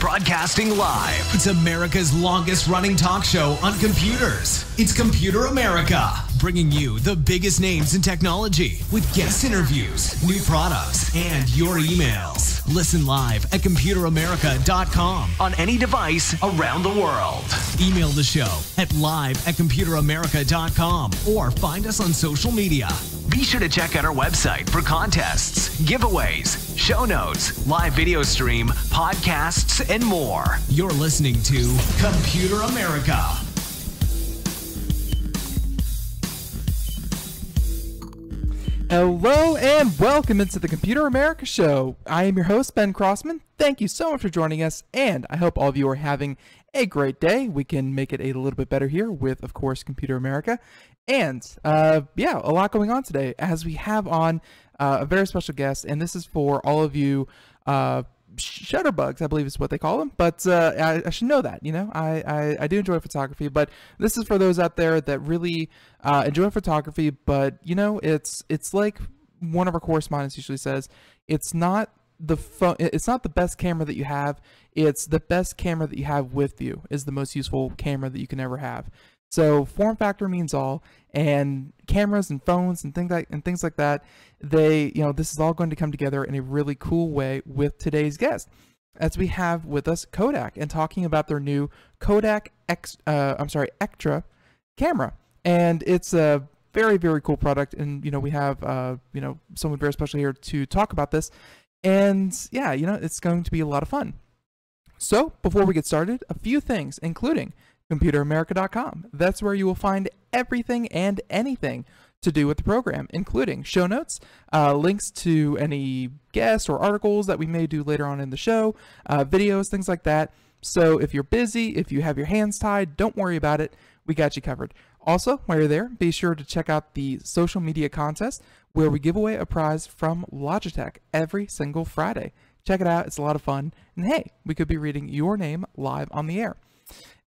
Broadcasting live. It's America's longest running talk show on computers. It's Computer America, bringing you the biggest names in technology with guest interviews, new products, and your emails. Listen live at computeramerica.com on any device around the world. Email the show at live@computeramerica.com or find us on social media. Be sure to check out our website for contests, giveaways, show notes, live video stream, podcasts, and more. You're listening to Computer America. Hello and welcome into the Computer America Show. I am your host, Ben Crossman. Thank you so much for joining us, and I hope all of you are having a great day. We can make it a little bit better here with, of course, Computer America. And, yeah, a lot going on today as we have on a very special guest, and this is for all of you shutterbugs, I believe is what they call them, but I should know that, you know, I do enjoy photography, but this is for those out there that really enjoy photography, but, you know, it's like one of our correspondents usually says, it's not the best camera that you have, it's the best camera that you have with you is the most useful camera that you can ever have. So form factor means all, and cameras and phones and things like that, this is all going to come together in a really cool way with today's guest, as we have with us Kodak and talking about their new Kodak Ektra camera, and it's a very, very cool product. And we have someone very special here to talk about this, and yeah, it's going to be a lot of fun. So before we get started, a few things, including computeramerica.com. That's where you will find everything and anything to do with the program, including show notes, links to any guests or articles that we may do later on in the show, videos, things like that. So if you're busy, if you have your hands tied, don't worry about it. We got you covered. Also, while you're there, be sure to check out the social media contest where we give away a prize from Logitech every single Friday. Check it out. It's a lot of fun. And hey, we could be reading your name live on the air.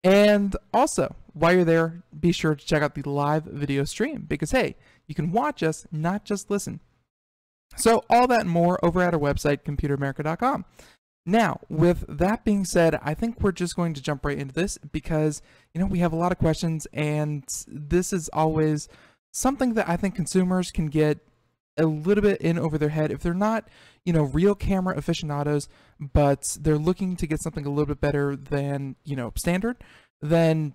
And also, while you're there, be sure to check out the live video stream because, hey, you can watch us, not just listen. So all that and more over at our website, computeramerica.com. Now, with that being said, I think we're just going to jump right into this because, we have a lot of questions, and this is always something that I think consumers can get a little bit in over their head if they're not, real camera aficionados, but they're looking to get something a little bit better than, standard, then,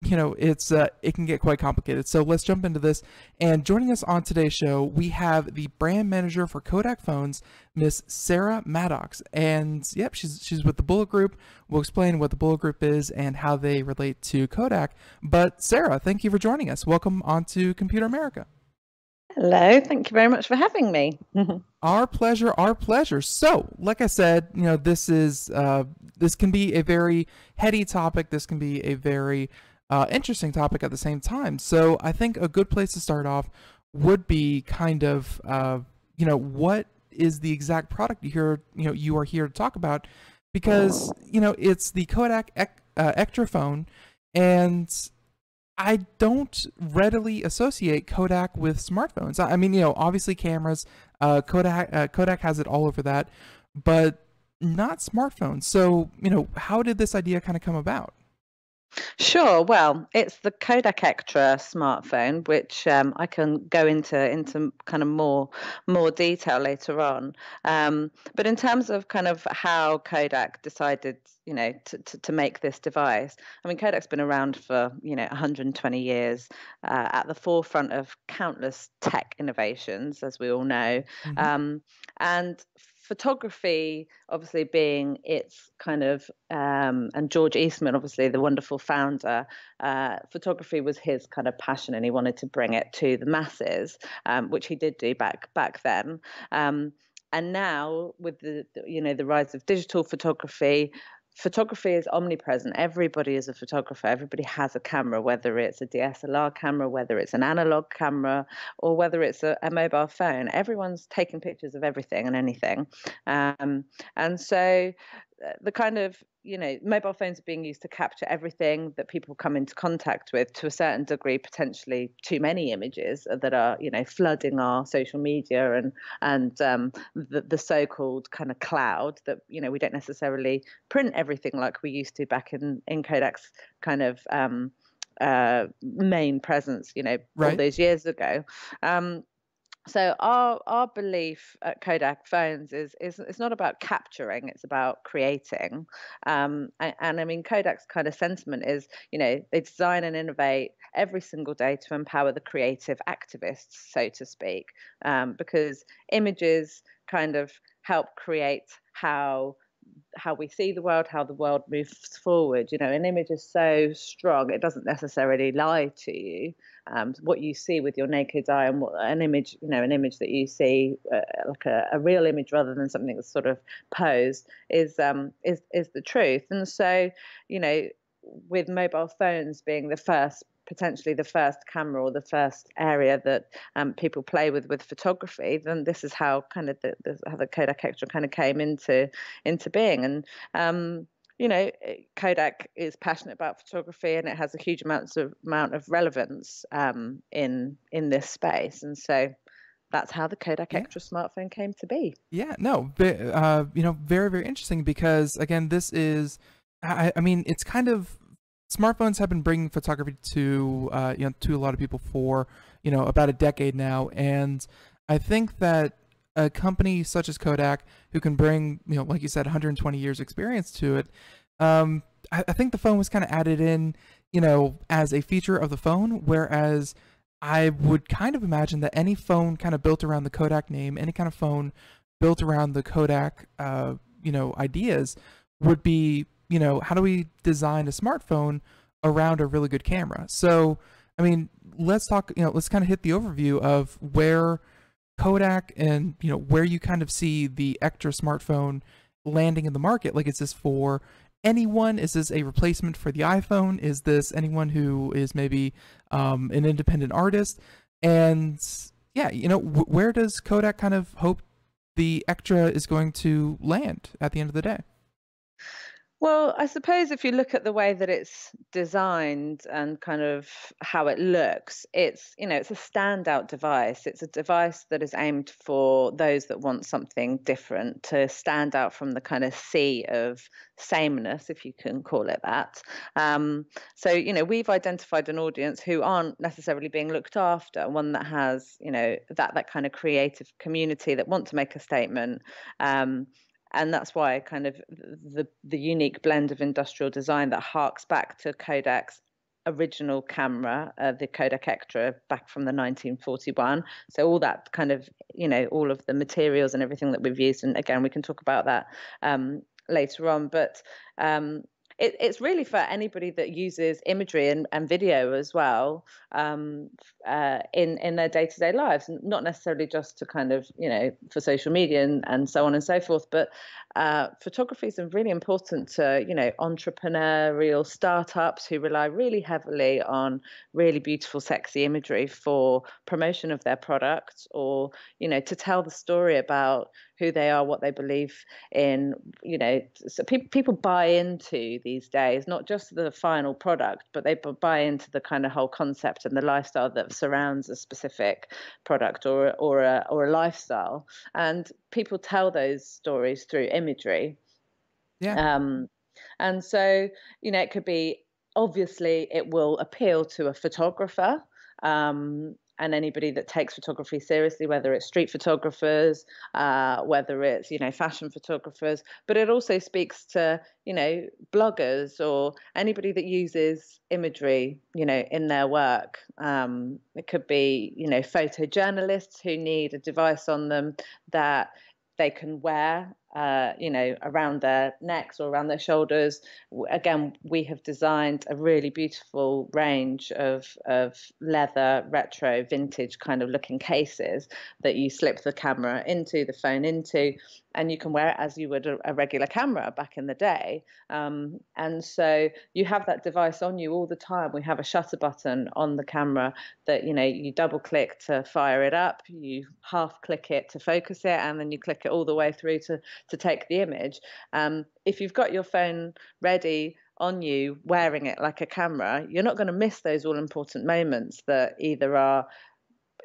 it can get quite complicated. So let's jump into this. And joining us on today's show, we have the brand manager for Kodak phones, Miss Sara Maddoacks. And yep, she's with the Bullet Group. We'll explain what the Bullet Group is and how they relate to Kodak. But Sara, thank you for joining us. Welcome onto Computer America. Hello, thank you very much for having me. Our pleasure, our pleasure. So, like I said, this can be a very heady topic. This can be a very interesting topic at the same time. So, I think a good place to start off would be kind of, what is the exact product you are here to talk about? Because it's the Kodak Ektra phone, and I don't readily associate Kodak with smartphones. I mean, obviously cameras, Kodak has it all over that, but not smartphones. So, how did this idea kind of come about? Sure. Well, it's the Kodak Ektra smartphone, which I can go into kind of more detail later on. But in terms of kind of how Kodak decided, to make this device, I mean, Kodak's been around for 120 years, at the forefront of countless tech innovations, as we all know, and photography, obviously being its kind of, and George Eastman, obviously the wonderful founder, photography was his kind of passion, and he wanted to bring it to the masses, which he did do back then. And now with the rise of digital photography is omnipresent. Everybody is a photographer. Everybody has a camera, whether it's a DSLR camera, whether it's an analog camera, or whether it's a mobile phone. Everyone's taking pictures of everything and anything. And so the kind of, mobile phones are being used to capture everything that people come into contact with, to a certain degree, potentially too many images that are, flooding our social media and the so-called kind of cloud that, we don't necessarily print everything like we used to back in Kodak's kind of main presence, all Right. those years ago. So our belief at Kodak Phones is it's not about capturing, it's about creating. And I mean, Kodak's kind of sentiment is, they design and innovate every single day to empower the creative activists, so to speak, because images kind of help create how we see the world, how the world moves forward. An image is so strong, it doesn't necessarily lie to you. What you see with your naked eye, and what an image that you see, like a real image rather than something that's sort of posed, is the truth. And so, with mobile phones being potentially the first camera or the first area that people play with photography, then this is how kind of how the Kodak Ektra kind of came into being. And Kodak is passionate about photography, and it has a huge amount of relevance in this space. And so that's how the Kodak Ektra smartphone came to be. Yeah, no, very, very interesting, because again, this is, I mean, it's kind of, smartphones have been bringing photography to to a lot of people for about a decade now, and I think that a company such as Kodak, who can bring like you said 120 years experience to it, I think the phone was kind of added in as a feature of the phone, whereas I would kind of imagine that any phone kind of built around the Kodak name, any kind of phone built around the Kodak ideas would be, how do we design a smartphone around a really good camera? So, I mean, let's talk, let's kind of hit the overview of where Kodak and, where you kind of see the Ektra smartphone landing in the market. Like, is this for anyone? Is this a replacement for the iPhone? Is this anyone who is maybe an independent artist? And yeah, where does Kodak kind of hope the Ektra is going to land at the end of the day? Well, I suppose if you look at the way that it's designed and kind of how it looks, it's a standout device. It's a device that is aimed for those that want something different, to stand out from the kind of sea of sameness, if you can call it that. So we've identified an audience who aren't necessarily being looked after, one that has that kind of creative community that want to make a statement. And that's why kind of the unique blend of industrial design that harks back to Kodak's original camera, the Kodak Ektra, back from the 1941. So all that kind of, all of the materials and everything that we've used. And again, we can talk about that later on. But it's really for anybody that uses imagery and video as well in their day-to-day lives, not necessarily just to kind of for social media and so on and so forth, but photography is really important to entrepreneurial startups who rely really heavily on really beautiful, sexy imagery for promotion of their products, or to tell the story about who they are, what they believe in. So people buy into these days, not just the final product, but they buy into the kind of whole concept and the lifestyle that surrounds a specific product or a lifestyle. And people tell those stories through imagery. Yeah. And so, it could be, obviously it will appeal to a photographer, and anybody that takes photography seriously, whether it's street photographers, whether it's, fashion photographers, but it also speaks to, bloggers or anybody that uses imagery, in their work. It could be, photojournalists who need a device on them that they can wear, around their necks or around their shoulders. Again, we have designed a really beautiful range of leather, retro, vintage kind of looking cases that you slip the camera into, the phone into, and you can wear it as you would a regular camera back in the day. And so you have that device on you all the time. We have a shutter button on the camera that, you double click to fire it up, you half click it to focus it, and then you click it all the way through to take the image. If you've got your phone ready on you, wearing it like a camera, you're not going to miss those all important moments that either are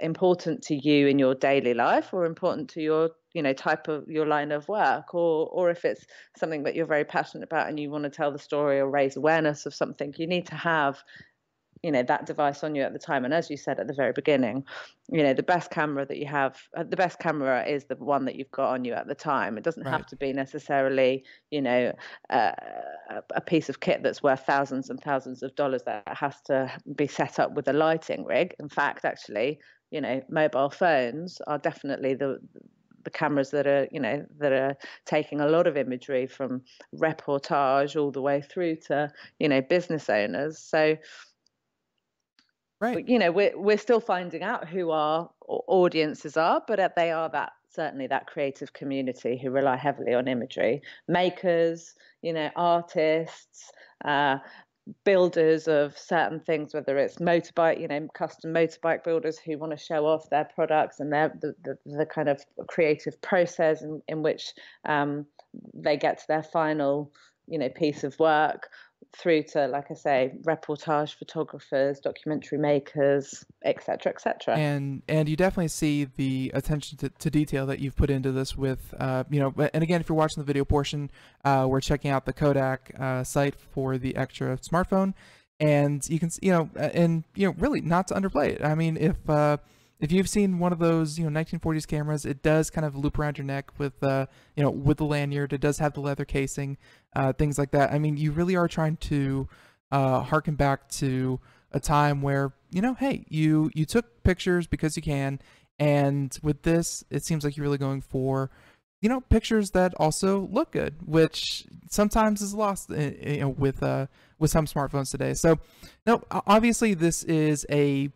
important to you in your daily life or important to your type of your line of work, or if it's something that you're very passionate about and you want to tell the story or raise awareness of something, you need to have that device on you at the time. And as you said at the very beginning, the best camera that you have, the best camera is the one that you've got on you at the time. It doesn't have to be necessarily a piece of kit that's worth thousands and thousands of dollars that has to be set up with a lighting rig. In fact, actually, mobile phones are definitely the cameras that are taking a lot of imagery, from reportage all the way through to business owners. So we're still finding out who our audiences are, but they are certainly that creative community who rely heavily on imagery. Makers, artists, builders of certain things, whether it's motorbike, custom motorbike builders who want to show off their products and the kind of creative process in which they get to their final, piece of work, through to, like I say, reportage photographers, documentary makers, etc., etc. And you definitely see the attention to detail that you've put into this with, and again, if you're watching the video portion, we're checking out the Kodak site for the Ektra smartphone, and you can, really not to underplay it. I mean, if you've seen one of those, 1940s cameras, it does kind of loop around your neck with, with the lanyard. It does have the leather casing, things like that. I mean, you really are trying to harken back to a time where, hey, you took pictures because you can, and with this, it seems like you're really going for, pictures that also look good, which sometimes is lost, with some smartphones today. So, no, obviously this is a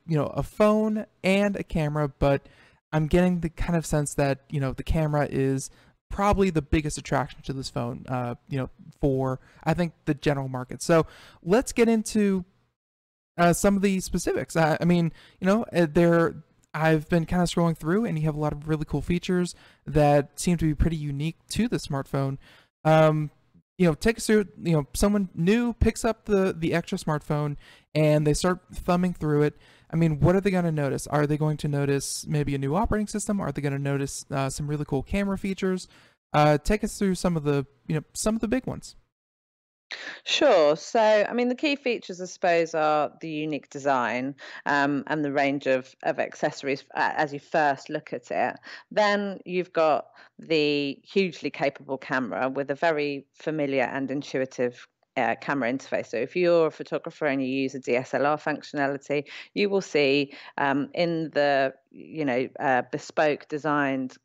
phone and a camera, but I'm getting the kind of sense that the camera is probably the biggest attraction to this phone, for I think the general market. So let's get into some of the specifics. I mean, I've been kind of scrolling through, and you have a lot of really cool features that seem to be pretty unique to the smartphone. Take us through, someone new picks up the Ektra smartphone and they start thumbing through it. I mean, what are they going to notice? Are they going to notice maybe a new operating system? Are they going to notice some really cool camera features? Take us through some of the big ones. Sure. So, I mean, the key features, I suppose, are the unique design and the range of accessories as you first look at it. Then you've got the hugely capable camera with a very familiar and intuitive camera interface. So if you're a photographer and you use a DSLR functionality, you will see in the bespoke designed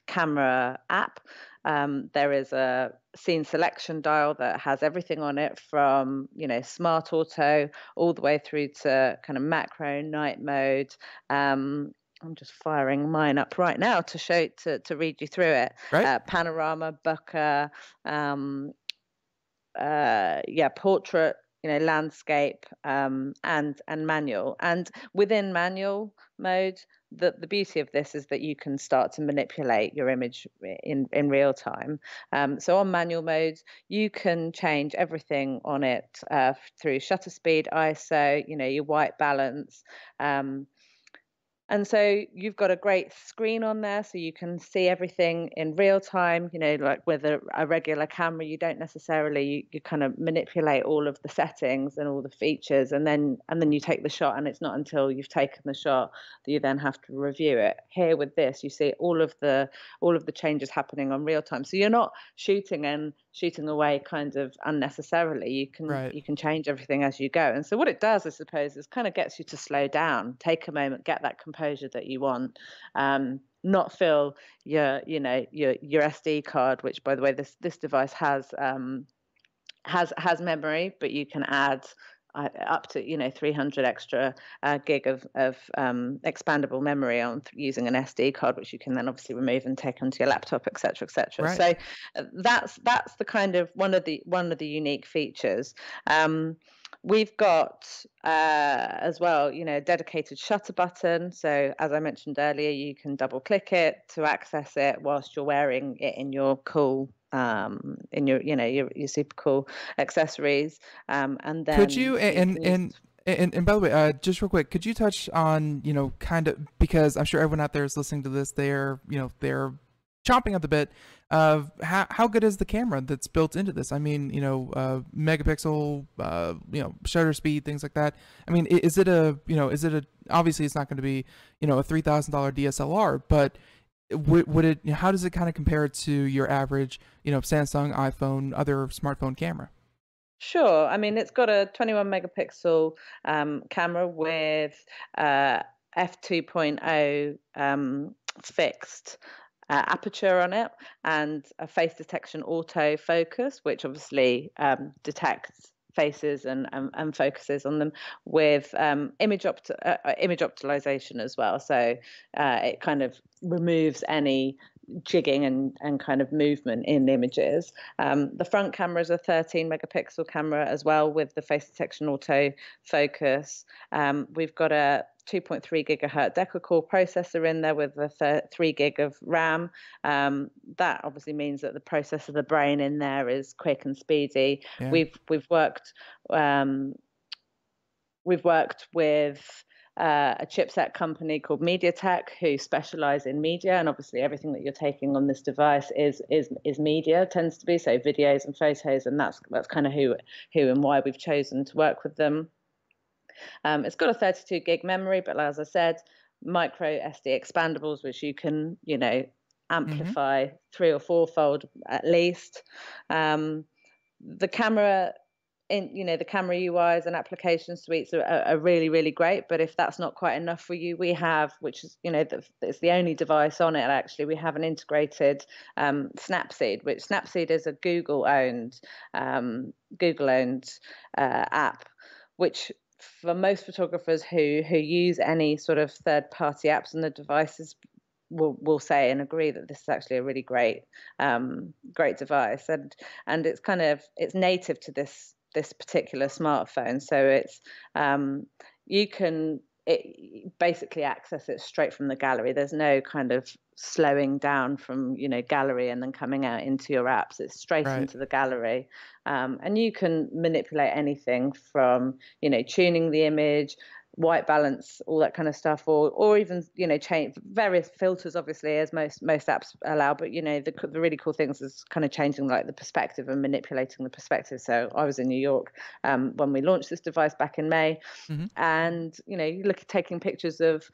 camera app, there is a scene selection dial that has everything on it, from smart auto all the way through to kind of macro, night mode. I'm just firing mine up right now to read you through it. Right. Panorama, bokeh, portrait, landscape, and manual. And within manual mode, the beauty of this is that you can start to manipulate your image in real time. So on manual mode, you can change everything on it through shutter speed, ISO, your white balance. And so you've got a great screen on there, so you can see everything in real time. Like with a regular camera, you don't necessarily, you kind of manipulate all of the settings and all the features, and then you take the shot, and it's not until you've taken the shot that you then have to review it. Here with this, you see all of the changes happening on real time. So you're not shooting away kind of unnecessarily. You can change everything as you go. And so what it does, I suppose, is kind of gets you to slow down, take a moment, get that composure that you want, not fill your SD card, which, by the way, this device has memory, but you can add up to 300 extra gig of expandable memory on using an SD card, which you can then obviously remove and take onto your laptop, etc., etc. Right. So that's the kind of one of the unique features. We've got as well, a dedicated shutter button. So as I mentioned earlier, you can double click it to access it whilst you're wearing it in your cool, in your super cool accessories. And then Could you and by the way, just real quick, could you touch on, kind of, because I'm sure everyone out there is listening to this, they're chomping at the bit of how good is the camera that's built into this? I mean, megapixel, shutter speed, things like that. I mean, is it obviously it's not going to be, a $3,000 DSLR, but would it, how does it kind of compare to your average, Samsung, iPhone, other smartphone camera? Sure. I mean, it's got a 21 megapixel camera with f2.0 fixed aperture on it, and a face detection auto focus, which obviously detects faces and focuses on them, with image optimization as well. So it kind of removes any jigging and kind of movement in images. The front camera is a 13 megapixel camera as well, with the face detection auto focus. We've got a 2.3 gigahertz deca-core processor in there with a 3 gig of RAM. That obviously means that the process of the brain in there is quick and speedy. Yeah. We've worked with a chipset company called MediaTek, who specialize in media, and obviously everything that you're taking on this device is media, tends to be, so videos and photos, and that's kind of who and why we've chosen to work with them. It's got a 32 gig memory, but as I said, micro SD expandables, which you can amplify 3 or 4-fold at least. The camera the camera UIs and application suites are really, really great. But if that's not quite enough for you, we have, which is, it's the only device on it, actually, we have an integrated Snapseed, which Snapseed is a Google-owned app, which for most photographers who use any sort of third-party apps on the devices will say and agree that this is actually a really great device, and it's native to this particular smartphone, so it's you can basically access it straight from the gallery. There's no kind of slowing down from gallery and then coming out into your apps. It's straight into the gallery, and you can manipulate anything from tuning the image, white balance, all that kind of stuff, or even change various filters, obviously, as most apps allow. But the really cool things is kind of changing like the perspective and manipulating the perspective. So I was in New York when we launched this device back in May, and you look at taking pictures of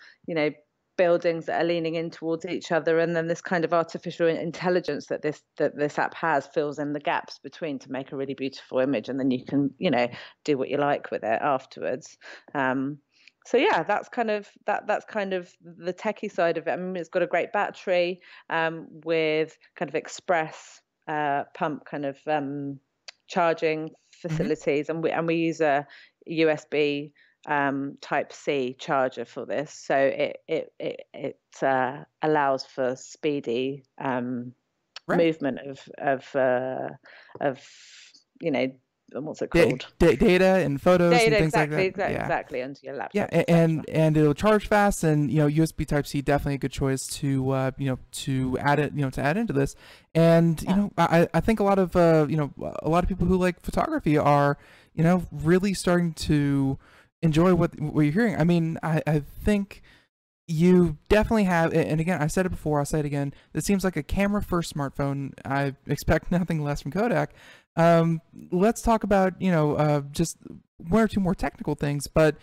buildings that are leaning in towards each other, and then this kind of artificial intelligence that this app has fills in the gaps between to make a really beautiful image, and then you can do what you like with it afterwards. So yeah, that's kind of the techie side of it. I mean, it's got a great battery with kind of express pump kind of charging facilities, and we use a USB Type C charger for this, so it allows for speedy movement of what's it called? Data and photos and things like that. Exactly, onto your laptop. Yeah, and it'll charge fast, and USB Type C definitely a good choice to add into this. And I think a lot of people who like photography are really starting to enjoy what you're hearing. I mean, I think you definitely have, and again, I said it before, I'll say it again, it seems like a camera-first smartphone. I expect nothing less from Kodak. Let's talk about, just one or two more technical things, but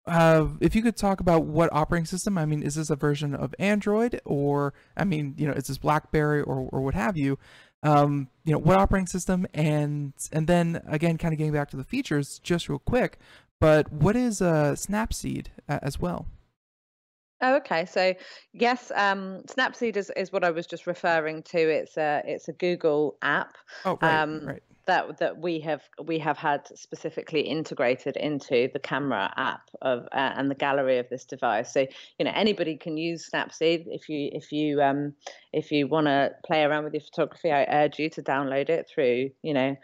if you could talk about what operating system, I mean, is this a version of Android, or, I mean, is this BlackBerry or what have you? What operating system, and then, again, kind of getting back to the features just real quick, but what is Snapseed as well? Oh, okay. So yes, Snapseed is what I was just referring to. It's a Google app. Oh, right. that we have had specifically integrated into the camera app of and the gallery of this device. So anybody can use Snapseed. If you want to play around with your photography, I urge you to download it through your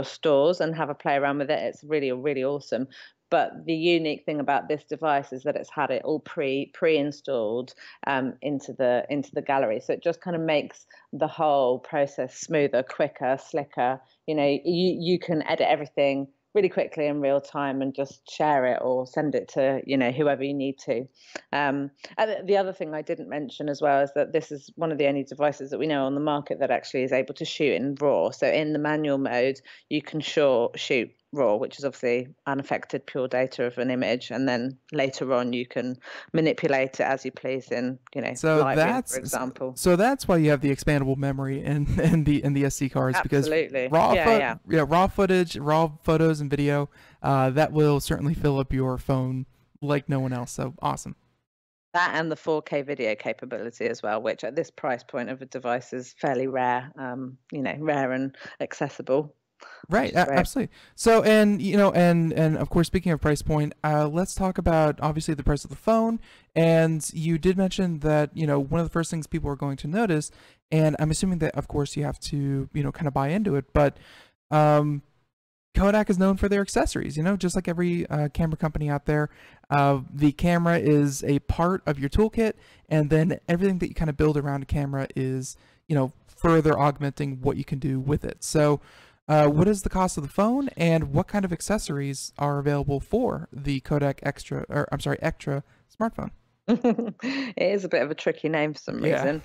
stores and have a play around with it. It's really awesome. But the unique thing about this device is that it's had it all pre-installed into the gallery. So it just kind of makes the whole process smoother, quicker, slicker. You can edit everything really quickly in real time and just share it or send it to whoever you need to. And the other thing I didn't mention as well is that this is one of the only devices that we know on the market that actually is able to shoot in RAW. So in the manual mode, you can shoot RAW, which is obviously unaffected pure data of an image, and then later on you can manipulate it as you please in Lightroom, for example. So that's why you have the expandable memory and the SD cards. Absolutely. Because raw footage, raw photos and video, that will certainly fill up your phone like no one else. So awesome. That and the 4K video capability as well, which at this price point of a device is fairly rare, rare and accessible. Right, absolutely. So, and of course, speaking of price point, let's talk about obviously the price of the phone. And you did mention that one of the first things people are going to notice, and I'm assuming that of course you have to kind of buy into it, but Kodak is known for their accessories. Just like every camera company out there, the camera is a part of your toolkit, and then everything that you kind of build around a camera is further augmenting what you can do with it. So. What is the cost of the phone, and what kind of accessories are available for the Kodak Ektra smartphone? It is a bit of a tricky name for some reason.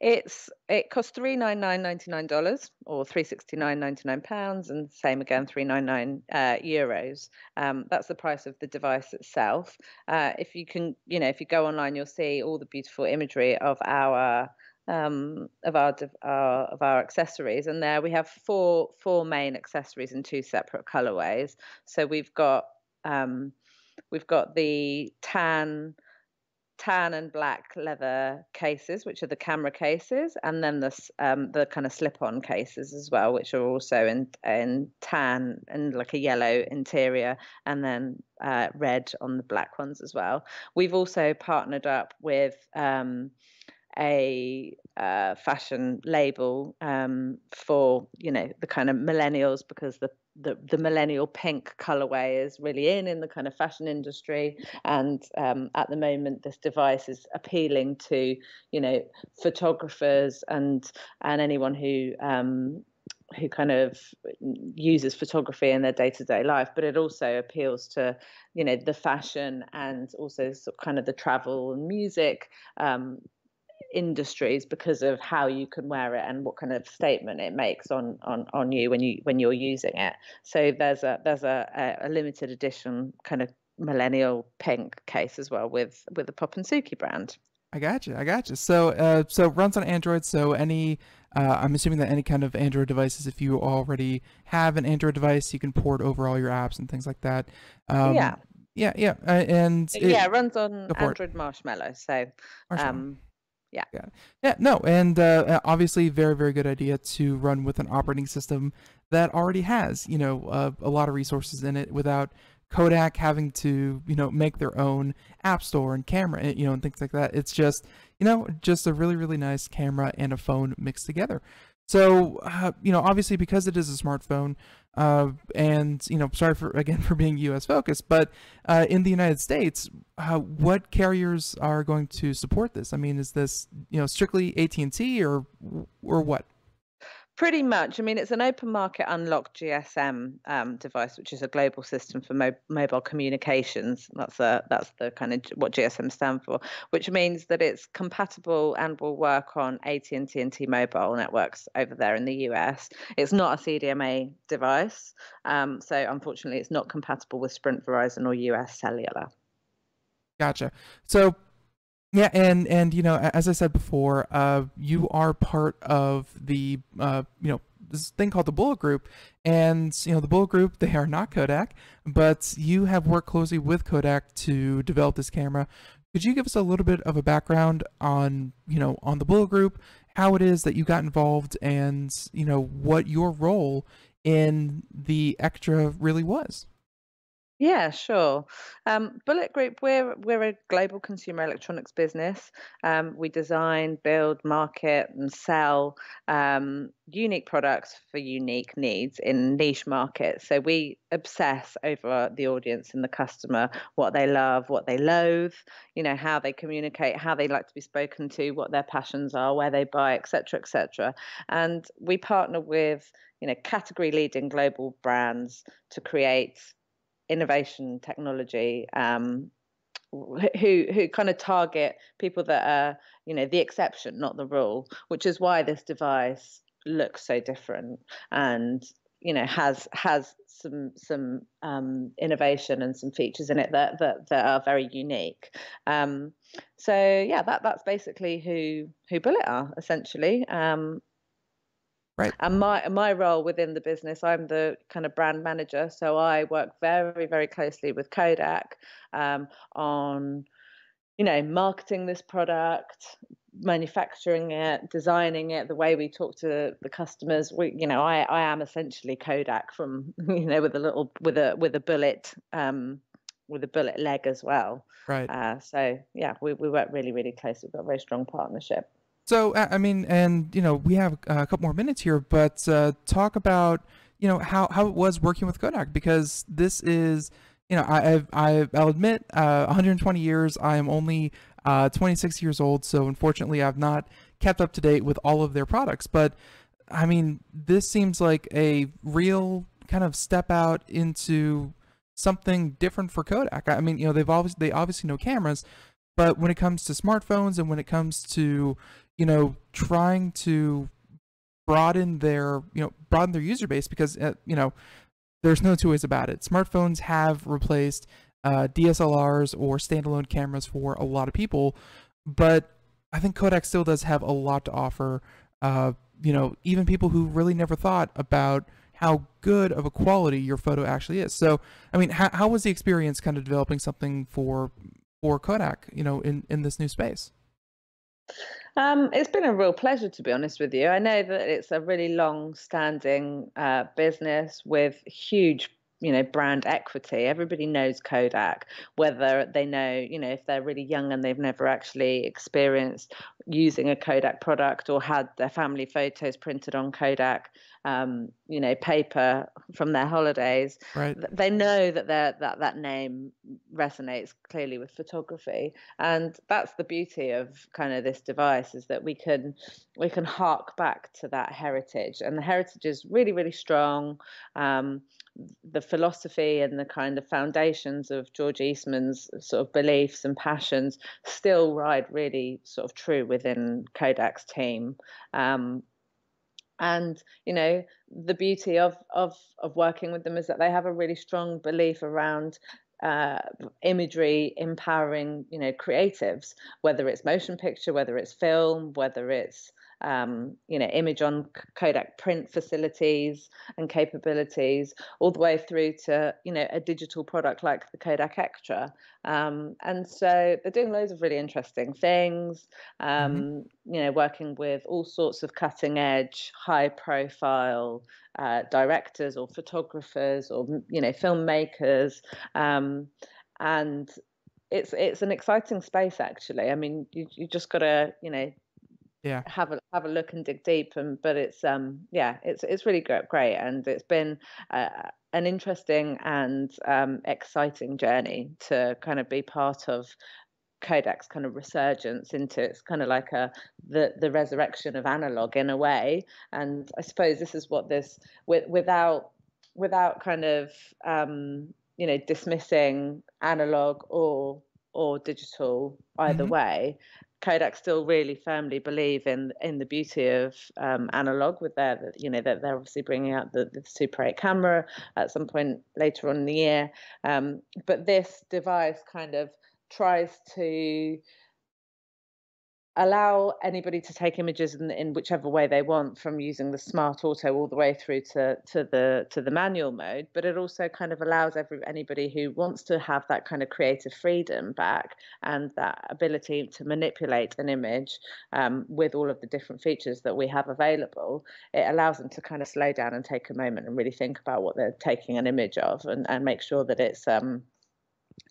It costs $399.99 or £369.99, and same again, €399. That's the price of the device itself. If you go online, you'll see all the beautiful imagery of our accessories, and there we have four main accessories in two separate colorways. So we've got the tan and black leather cases, which are the camera cases, and then the kind of slip-on cases as well, which are also in tan and like a yellow interior, and then red on the black ones as well. We've also partnered up with a fashion label for the kind of millennials, because the millennial pink colorway is really in the kind of fashion industry, and at the moment this device is appealing to photographers and anyone who kind of uses photography in their day-to-day life, but it also appeals to the fashion and also sort of kind of the travel and music industries, because of how you can wear it and what kind of statement it makes on you when you're using it. So there's a limited edition kind of millennial pink case as well with the Pop and Suki brand. I got you. So it runs on Android. So I'm assuming that any kind of Android devices, if you already have an Android device, you can port over all your apps and things like that. And it runs on Android Marshmallow. So. Obviously very, very good idea to run with an operating system that already has, a lot of resources in it, without Kodak having to, make their own app store and camera, and things like that. It's just, just a really, really nice camera and a phone mixed together. So, obviously because it is a smartphone, and, sorry for being US focused, but in the United States, what carriers are going to support this? I mean, is this, strictly AT&T or what? Pretty much. I mean, it's an open market unlocked GSM device, which is a global system for mobile communications. That's the kind of what GSM stand for, which means that it's compatible and will work on AT&T and T-Mobile networks over there in the US. It's not a CDMA device, so unfortunately, it's not compatible with Sprint, Verizon, or US Cellular. Gotcha. So. Yeah, and as I said before, you are part of the this thing called the Bullet Group, and the Bullet Group, they are not Kodak, but you have worked closely with Kodak to develop this camera. Could you give us a little bit of a background on on the Bullet Group, how it is that you got involved and, what your role in the Extra really was. Yeah, sure. Bullet Group, we're a global consumer electronics business. We design, build, market, and sell unique products for unique needs in niche markets. So we obsess over the audience and the customer, what they love, what they loathe, how they communicate, how they like to be spoken to, what their passions are, where they buy, et cetera, et cetera. And we partner with, category leading global brands to create innovation technology, who kind of target people that are the exception, not the rule, which is why this device looks so different and has some innovation and some features in it that are very unique. So yeah, that's basically who Bullet are, essentially. Right. And my role within the business, I'm the kind of brand manager. So I work very, very closely with Kodak on, marketing this product, manufacturing it, designing it, the way we talk to the customers. I am essentially Kodak from, with a bullet, with a bullet leg as well. Right. So yeah, we work really, really closely. We've got a very strong partnership. So, I mean, and we have a couple more minutes here, but talk about how it was working with Kodak, because this is I'll admit 120 years. I am only 26 years old, so unfortunately I've not kept up to date with all of their products. But I mean, this seems like a real kind of step out into something different for Kodak. I mean, they obviously know cameras, but when it comes to smartphones and when it comes to trying to broaden their user base, because there's no two ways about it. Smartphones have replaced DSLRs or standalone cameras for a lot of people, but I think Kodak still does have a lot to offer. Even people who really never thought about how good of a quality your photo actually is. So, I mean, how was the experience kind of developing something for Kodak, in this new space? It's been a real pleasure, to be honest with you. I know that it's a really long-standing business with huge, brand equity. Everybody knows Kodak, whether they know, if they're really young and they've never actually experienced using a Kodak product or had their family photos printed on Kodak, paper from their holidays. Right. They know that that name resonates clearly with photography, and that's the beauty of kind of this device, is that we can hark back to that heritage, and the heritage is really, really strong. The philosophy and the kind of foundations of George Eastman's sort of beliefs and passions still ride really sort of true within Kodak's team. And the beauty of working with them is that they have a really strong belief around imagery empowering creatives, whether it's motion picture, whether it's film, whether it's image on Kodak print facilities and capabilities, all the way through to a digital product like the Kodak Ektra. And so they're doing loads of really interesting things, working with all sorts of cutting edge, high profile directors or photographers or filmmakers, and it's an exciting space, actually. I mean, you just got to Yeah. have a look and dig deep, but it's it's really great, and it's been an interesting and exciting journey to kind of be part of Kodak's kind of resurgence into, it's kind of like the resurrection of analog in a way. And I suppose this is what this, without kind of dismissing analog or digital either Mm-hmm. way. Kodak still really firmly believe in the beauty of analog, with that they're obviously bringing out the Super 8 camera at some point later on in the year. But this device kind of tries to allow anybody to take images in whichever way they want, from using the smart auto all the way through to the manual mode. But it also kind of allows anybody who wants to have that kind of creative freedom back, and that ability to manipulate an image with all of the different features that we have available. It allows them to kind of slow down and take a moment and really think about what they're taking an image of, and make sure that it's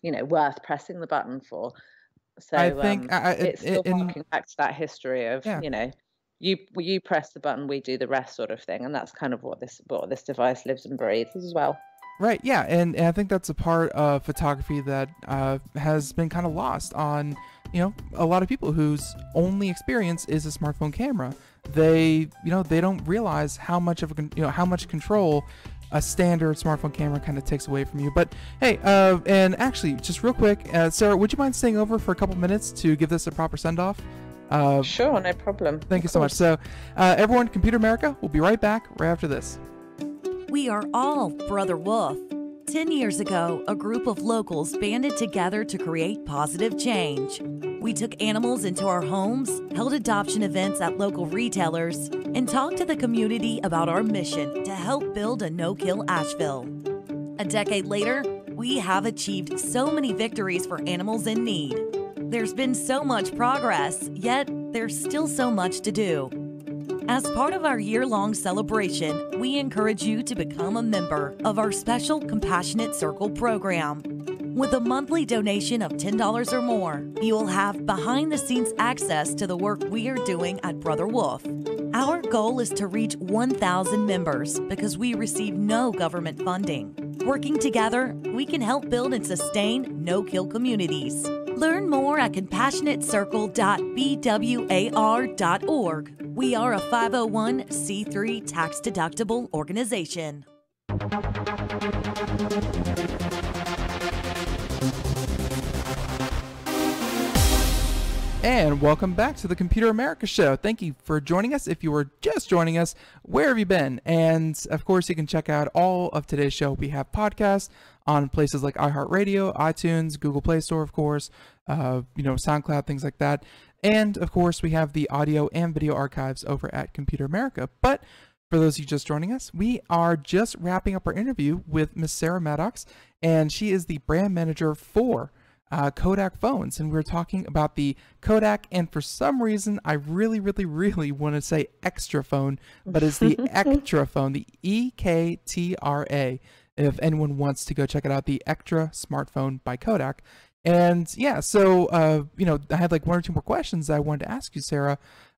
worth pressing the button for. So I think it's still harking back to that history of, yeah. You press the button, we do the rest, sort of thing. And that's kind of what this device lives and breathes as well. Right, yeah, and I think that's a part of photography that has been kind of lost on, a lot of people whose only experience is a smartphone camera. They don't realize how much how much control a standard smartphone camera kind of takes away from you. But hey, and actually, just real quick, Sarah, would you mind staying over for a couple minutes to give this a proper send-off? Sure, no problem. Thank you so much. So, everyone, Computer America, we'll be right back right after this. We are all Brother Wolf. 10 years ago, a group of locals banded together to create positive change. We took animals into our homes, held adoption events at local retailers, and talked to the community about our mission to help build a no-kill Asheville. A decade later, we have achieved so many victories for animals in need. There's been so much progress, yet there's still so much to do. As part of our year-long celebration, we encourage you to become a member of our special Compassionate Circle program. With a monthly donation of $10 or more, you will have behind-the-scenes access to the work we are doing at Brother Wolf. Our goal is to reach 1,000 members because we receive no government funding. Working together, we can help build and sustain no-kill communities. Learn more at compassionatecircle.bwar.org. We are a 501c3 tax-deductible organization. And welcome back to the Computer America Show. Thank you for joining us. If you were just joining us, where have you been? And of course, you can check out all of today's show. We have podcasts on places like iHeartRadio, iTunes, Google Play Store, of course, SoundCloud, things like that. And of course, we have the audio and video archives over at Computer America. But for those of you just joining us, we are just wrapping up our interview with Miss Sara Maddoacks, and she is the brand manager for Kodak phones, and we're talking about the Kodak, and for some reason I really want to say extra phone, but it's the Ektra phone, the EKTRA, if anyone wants to go check it out, the Ektra smartphone by Kodak. And yeah, so I had like one or two more questions I wanted to ask you, Sara.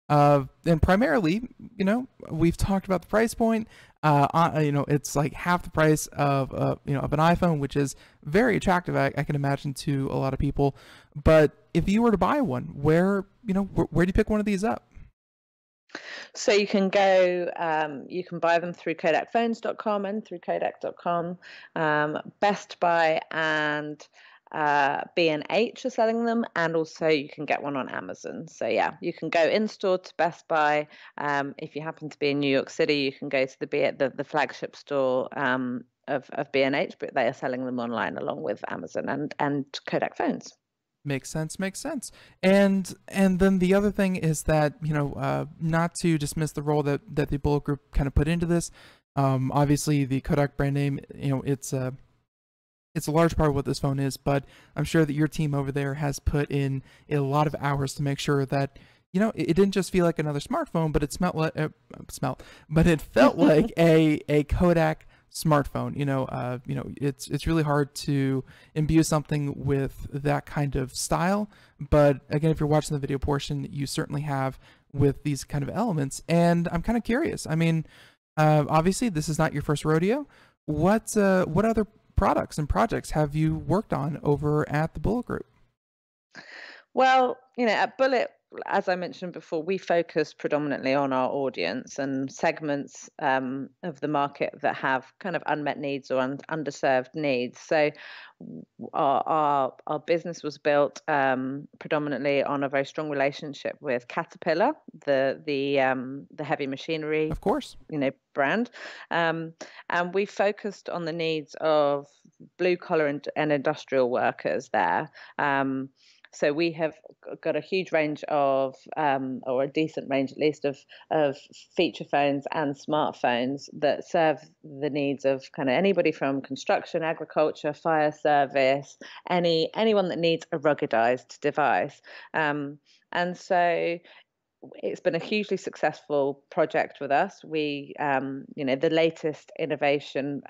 And primarily, we've talked about the price point. It's like half the price of of an iPhone, which is very attractive, I can imagine, to a lot of people. But if you were to buy one, where do you pick one of these up? So you can go, you can buy them through KodakPhones.com and through Kodak.com. Best Buy and B&H are selling them, and also you can get one on Amazon. So yeah, you can go in store to Best Buy. If you happen to be in New York City, you can go to the flagship store of B&H, but they are selling them online along with Amazon and Kodak phones. Makes sense. And then the other thing is that, not to dismiss the role that the Bullet Group kind of put into this. Obviously the Kodak brand name, it's a large part of what this phone is, but I'm sure that your team over there has put in a lot of hours to make sure that, it didn't just feel like another smartphone, but it but it felt like a Kodak smartphone. It's really hard to imbue something with that kind of style. But again, if you're watching the video portion, you certainly have with these kind of elements. And I'm kind of curious. I mean, obviously this is not your first rodeo. What other products and projects have you worked on over at the Bullet Group? Well, at Bullet, as I mentioned before, we focus predominantly on our audience and segments of the market that have kind of unmet needs or underserved needs. So our business was built predominantly on a very strong relationship with Caterpillar, the heavy machinery, of course, brand, and we focused on the needs of blue collar and industrial workers there. So we have got a huge range of, or a decent range at least, of feature phones and smartphones that serve the needs of kind of anybody from construction, agriculture, fire service, anyone that needs a ruggedized device. And so it's been a hugely successful project with us. We, the latest innovation,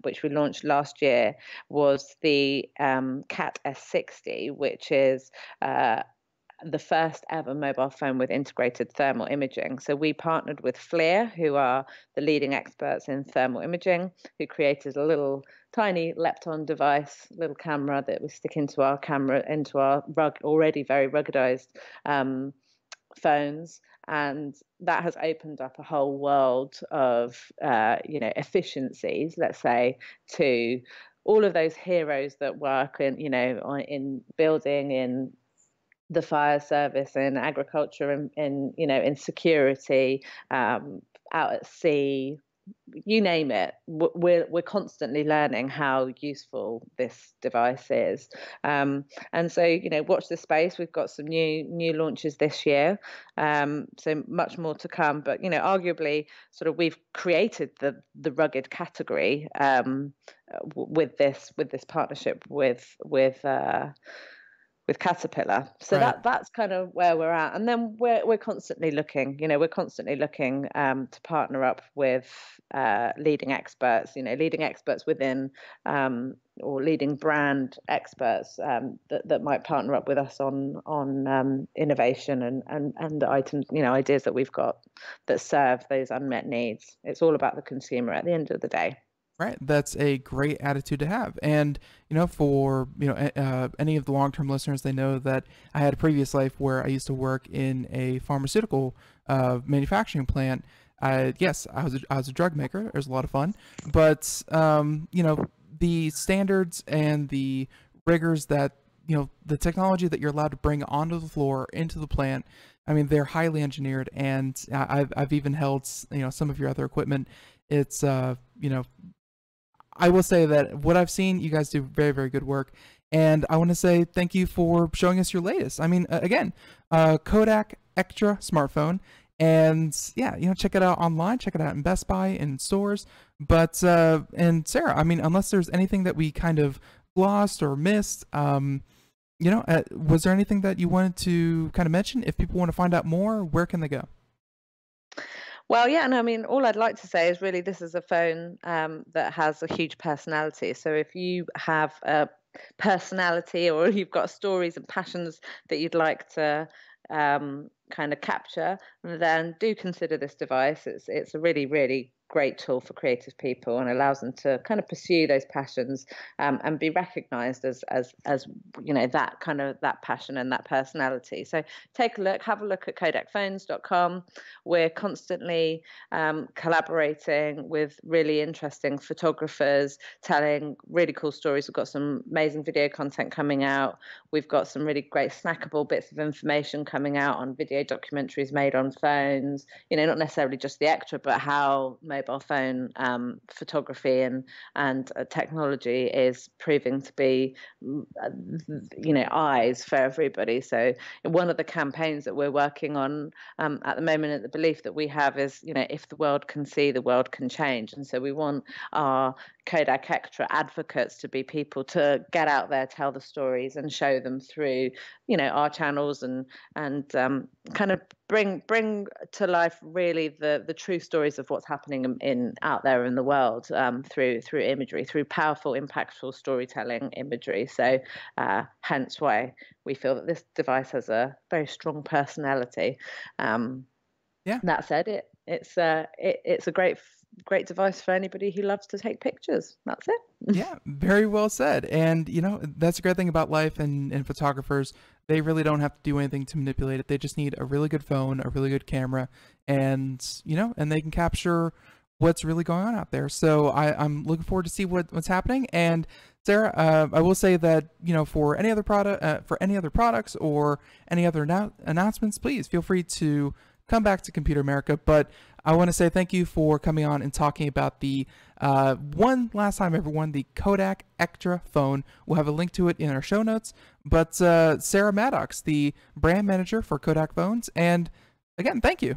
which we launched last year, was the Cat S60, which is the first ever mobile phone with integrated thermal imaging. So we partnered with FLIR, who are the leading experts in thermal imaging, who created a little tiny Lepton device, little camera that we stick into our already very ruggedized phones, and that has opened up a whole world of efficiencies, let's say, to all of those heroes that work in building, in the fire service, in agriculture, in security, out at sea, you name it. We're constantly learning how useful this device is, and so watch this space. We've got some new launches this year, so much more to come. But arguably, sort of, we've created the rugged category with this partnership with Caterpillar. So Right. that's kind of where we're at. And then we're constantly looking, to partner up with leading experts, leading experts within or leading brand experts that might partner up with us on innovation and items, ideas that we've got that serve those unmet needs. It's all about the consumer at the end of the day. Right, that's a great attitude to have, and for any of the long-term listeners, they know that I had a previous life where I used to work in a pharmaceutical manufacturing plant. Yes, I was a drug maker. It was a lot of fun, but the standards and the rigors that the technology that you're allowed to bring onto the floor into the plant. I mean, they're highly engineered, and I've even held some of your other equipment. It's I will say that what I've seen, you guys do very, very good work. And I want to say thank you for showing us your latest. I mean, again, Kodak Ektra smartphone. And yeah, check it out online, check it out in Best Buy and stores. But, and Sarah, I mean, unless there's anything that we kind of glossed or missed, was there anything that you wanted to kind of mention? If people want to find out more, where can they go? Well, yeah, and I mean, all I'd like to say is really this is a phone that has a huge personality. So if you have a personality or you've got stories and passions that you'd like to kind of capture, then do consider this device. It's a really, really great tool for creative people and allows them to kind of pursue those passions and be recognized as that passion and that personality. So have a look at kodakphones.com. We're constantly collaborating with really interesting photographers, telling really cool stories. We've got some amazing video content coming out. We've got some really great snackable bits of information coming out on video documentaries made on phones, not necessarily just the Ektra, but how mobile phone photography and technology is proving to be eyes for everybody. So one of the campaigns that we're working on at the moment, the belief that we have is, if the world can see, the world can change. And so we want our Kodak Ektra advocates to be people to get out there, tell the stories and show them through our channels and kind of bring to life really the true stories of what's happening out there in the world through imagery, through powerful, impactful storytelling imagery. So hence why we feel that this device has a very strong personality. That said, it's a great device for anybody who loves to take pictures. That's it. Yeah, very well said. And that's a great thing about life and photographers. They really don't have to do anything to manipulate it. They just need a really good phone, a really good camera, and and they can capture what's really going on out there. So I'm looking forward to see what's happening. And Sarah, I will say that for any other products or any other announcements, please feel free to come back to Computer America. But I want to say thank you for coming on and talking about the one last time, everyone, the Kodak Ektra phone. We'll have a link to it in our show notes. But Sara Maddoacks, the brand manager for Kodak phones. And again, thank you.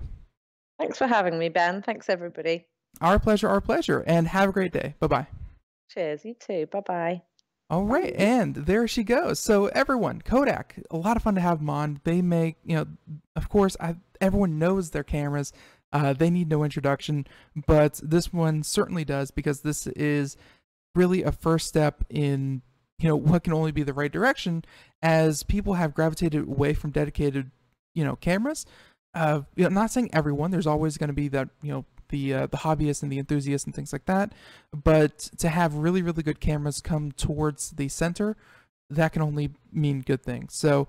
Thanks for having me, Ben. Thanks, everybody. Our pleasure, our pleasure. And have a great day. Bye-bye. Cheers. You too. Bye-bye. All right, and there she goes. So everyone, Kodak, a lot of fun to have them on. They make, of course, everyone knows their cameras. They need no introduction, but this one certainly does, because this is really a first step in, what can only be the right direction, as people have gravitated away from dedicated, cameras. I'm not saying everyone. There's always going to be that, the hobbyists and the enthusiasts and things like that, but to have really, really good cameras come towards the center, that can only mean good things. So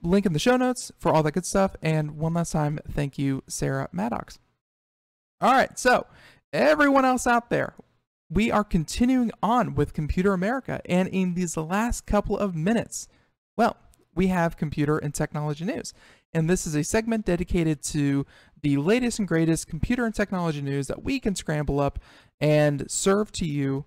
link in the show notes for all that good stuff. And one last time, thank you, Sara Maddoacks. All right, so everyone else out there, we are continuing on with Computer America, and in these last couple of minutes, well, we have computer and technology news. And this is a segment dedicated to the latest and greatest computer and technology news that we can scramble up and serve to you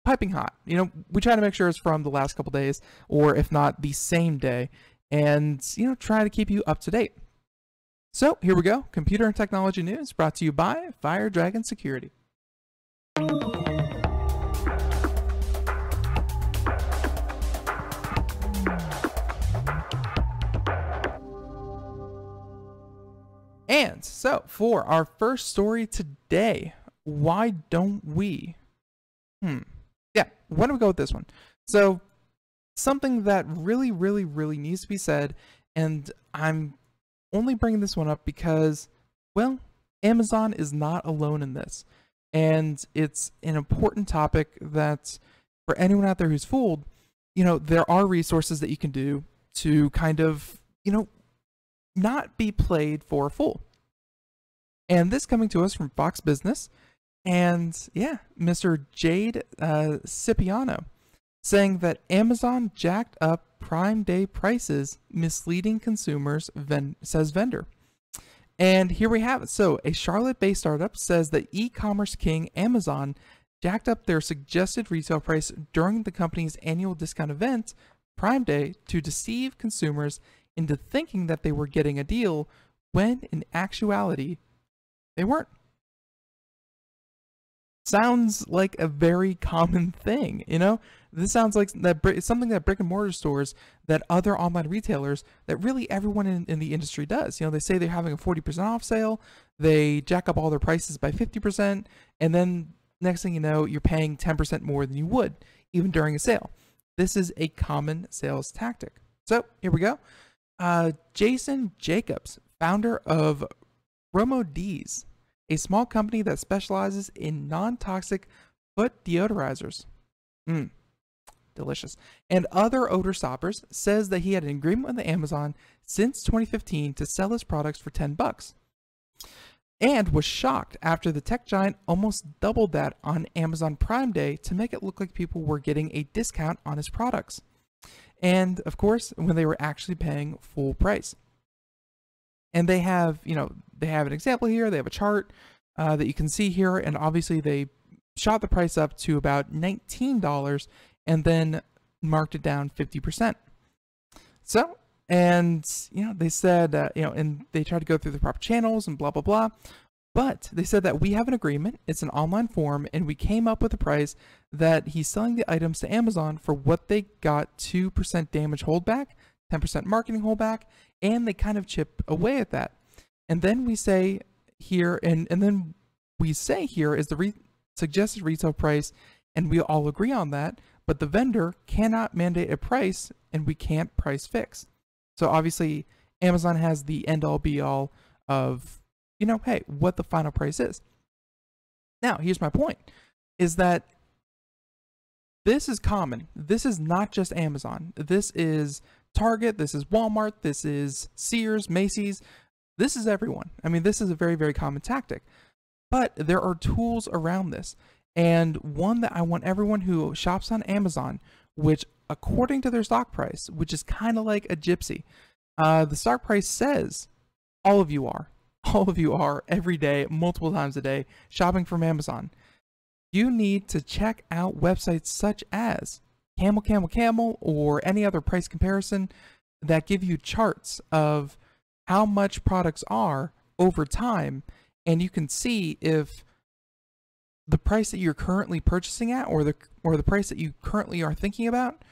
piping hot. We try to make sure it's from the last couple days, or if not, the same day, and, try to keep you up to date. So here we go. Computer and technology news brought to you by Fire Dragon Security. And so, for our first story today, why don't we? Yeah, why don't we go with this one? So, something that really, really, really needs to be said, and I'm only bringing this one up because, well, Amazon is not alone in this. And it's an important topic that, for anyone out there who's fooled, there are resources that you can do to kind of, not be played for a fool. And this coming to us from Fox Business, and yeah, Mr. Jade Cipriano, saying that Amazon jacked up Prime Day prices, misleading consumers, says vendor. And here we have it. So a Charlotte-based startup says that e-commerce king Amazon jacked up their suggested retail price during the company's annual discount event, Prime Day, to deceive consumers into thinking that they were getting a deal when in actuality they weren't. Sounds like a very common thing, This sounds like it's something that brick and mortar stores, that other online retailers, that really everyone in the industry does. They say they're having a 40% off sale, they jack up all their prices by 50%, and then next thing you know, you're paying 10% more than you would, even during a sale. This is a common sales tactic. So here we go. Jason Jacobs, founder of Romod's, a small company that specializes in non-toxic foot deodorizers. Delicious. And other odor stoppers, says that he had an agreement with Amazon since 2015 to sell his products for $10, and was shocked after the tech giant almost doubled that on Amazon Prime Day to make it look like people were getting a discount on his products. And of course, when they were actually paying full price. And they have, they have an example here. They have a chart that you can see here. And obviously they shot the price up to about $19 and then marked it down 50%. So, and, they said, and they tried to go through the proper channels and blah, blah, blah. But they said that we have an agreement. It's an online form, and we came up with a price that he's selling the items to Amazon for what they got: 2% damage holdback, 10% marketing holdback, and they kind of chip away at that. And then we say here, and then we say here is the suggested retail price, and we all agree on that, but the vendor cannot mandate a price, and we can't price fix. So obviously, Amazon has the end-all be-all of, hey, what the final price is. Now, here's my point, is that this is common. This is not just Amazon. This is Target, this is Walmart, this is Sears, Macy's. This is everyone. I mean, this is a very, very common tactic. But there are tools around this. And one that I want everyone who shops on Amazon, which according to their stock price, which is kind of like a gypsy, the stock price says all of you are. All of you are every day, multiple times a day, shopping from Amazon. You need to check out websites such as Camel Camel Camel or any other price comparison that give you charts of how much products are over time, and you can see if the price that you're currently purchasing at or the price that you currently are thinking about,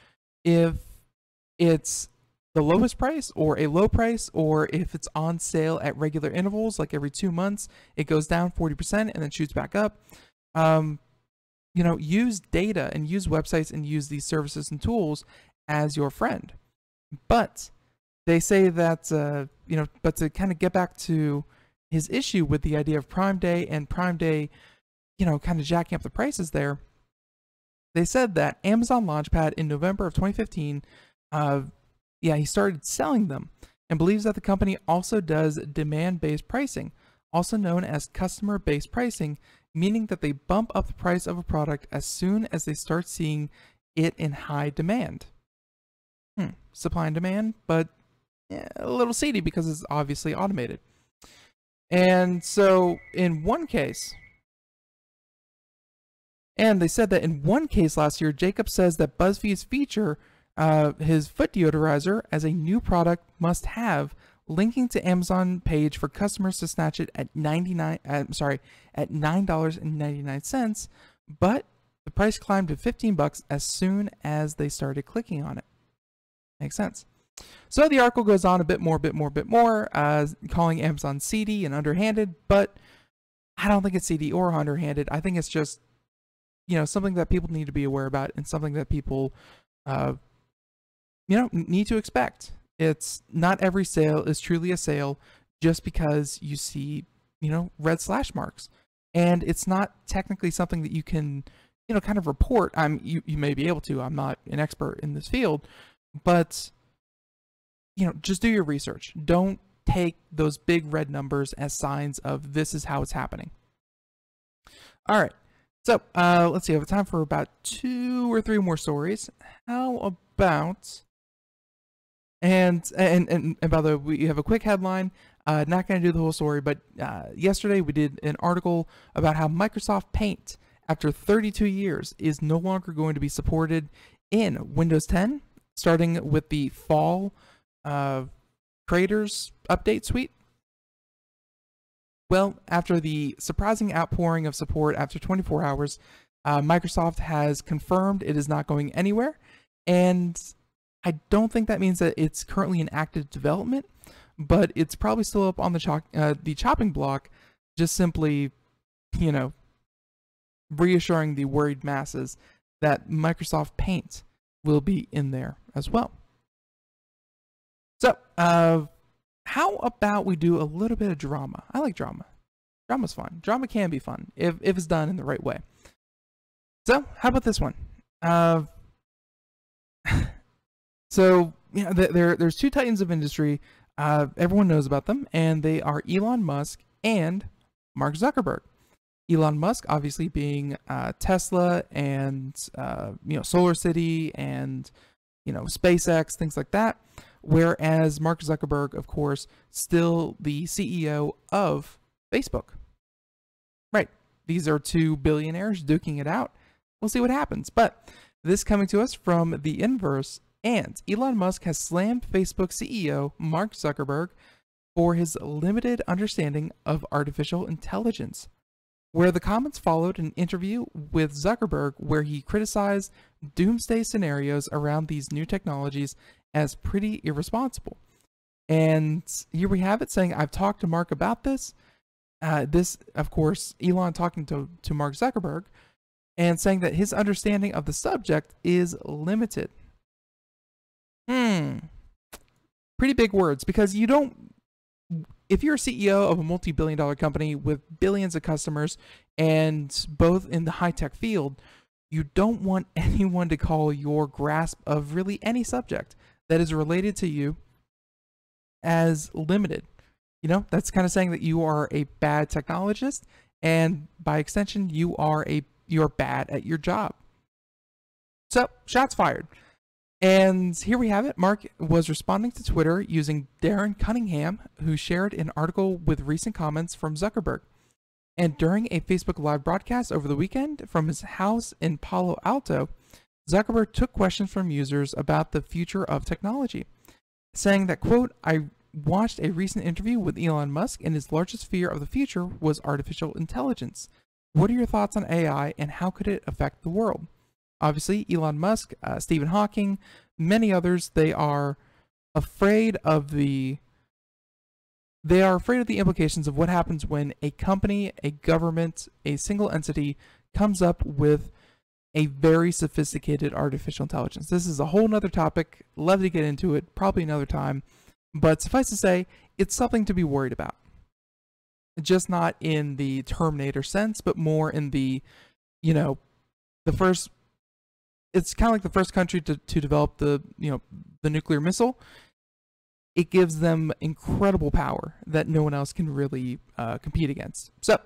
if it's the lowest price or a low price, or if it's on sale at regular intervals, like every 2 months, it goes down 40% and then shoots back up. Use data and use websites and use these services and tools as your friend. But they say that, but to kind of get back to his issue with the idea of Prime Day and Prime Day, kind of jacking up the prices there, they said that Amazon Launchpad in November of 2015, he started selling them and believes that the company also does demand-based pricing, also known as customer-based pricing, meaning that they bump up the price of a product as soon as they start seeing it in high demand. Supply and demand, but a little seedy because it's obviously automated. And so in one case, and they said that in one case last year, Jacob says that BuzzFeed's feature his foot deodorizer as a new product must have, linking to Amazon page for customers to snatch it at $9.99, but the price climbed to $15 as soon as they started clicking on it. Makes sense. So the article goes on a bit more, calling Amazon seedy and underhanded, but I don't think it's seedy or underhanded. I think it's just, something that people need to be aware about and something that people, need to expect. It's not every sale is truly a sale just because you see, red slash marks. And it's not technically something that you can, kind of report. You may be able to. I'm not an expert in this field, but, just do your research. Don't take those big red numbers as signs of this is how it's happening. All right. So let's see. I have time for about 2 or 3 more stories. How about... And by the way, we have a quick headline. Not going to do the whole story, but yesterday we did an article about how Microsoft Paint, after 32 years, is no longer going to be supported in Windows 10, starting with the fall Creators Update Suite. Well, after the surprising outpouring of support after 24 hours, Microsoft has confirmed it is not going anywhere, and I don't think that means that it's currently in active development, but it's probably still up on the chopping block, just simply, reassuring the worried masses that Microsoft Paint will be in there as well. So, how about we do a little bit of drama? I like drama. Drama's fun. Drama can be fun if it's done in the right way. So, how about this one? So, there's 2 titans of industry. Everyone knows about them, and they are Elon Musk and Mark Zuckerberg. Elon Musk, obviously, being Tesla and Solar City and SpaceX, things like that. Whereas Mark Zuckerberg, of course, still the CEO of Facebook. Right. These are 2 billionaires duking it out. We'll see what happens. But this coming to us from the inverse. And Elon Musk has slammed Facebook CEO Mark Zuckerberg for his limited understanding of artificial intelligence, where the comments followed an interview with Zuckerberg where he criticized doomsday scenarios around these new technologies as pretty irresponsible. And here we have it saying, I've talked to Mark about this. This, of course, Elon talking to Mark Zuckerberg and saying that his understanding of the subject is limited. Pretty big words, because you don't, if you're a CEO of a multi-billion-dollar company with billions of customers and both in the high-tech field, you don't want anyone to call your grasp of really any subject that is related to you as limited. That's kind of saying that you are a bad technologist, and by extension, you're bad at your job. So, shots fired. And here we have it. Mark was responding to Twitter using Darren Cunningham, who shared an article with recent comments from Zuckerberg. And during a Facebook Live broadcast over the weekend from his house in Palo Alto, Zuckerberg took questions from users about the future of technology, saying that, quote, "I watched a recent interview with Elon Musk, and his largest fear of the future was artificial intelligence. What are your thoughts on AI, and how could it affect the world?" Obviously, Elon Musk, Stephen Hawking, many others, they are afraid of the implications of what happens when a company, a government, a single entity comes up with a very sophisticated artificial intelligence. This is a whole nother topic. Love to get into it, probably another time. But suffice to say, it's something to be worried about. Just not in the Terminator sense, but more in the, it's kind of like the first country to develop the nuclear missile. It gives them incredible power that no one else can really compete against. So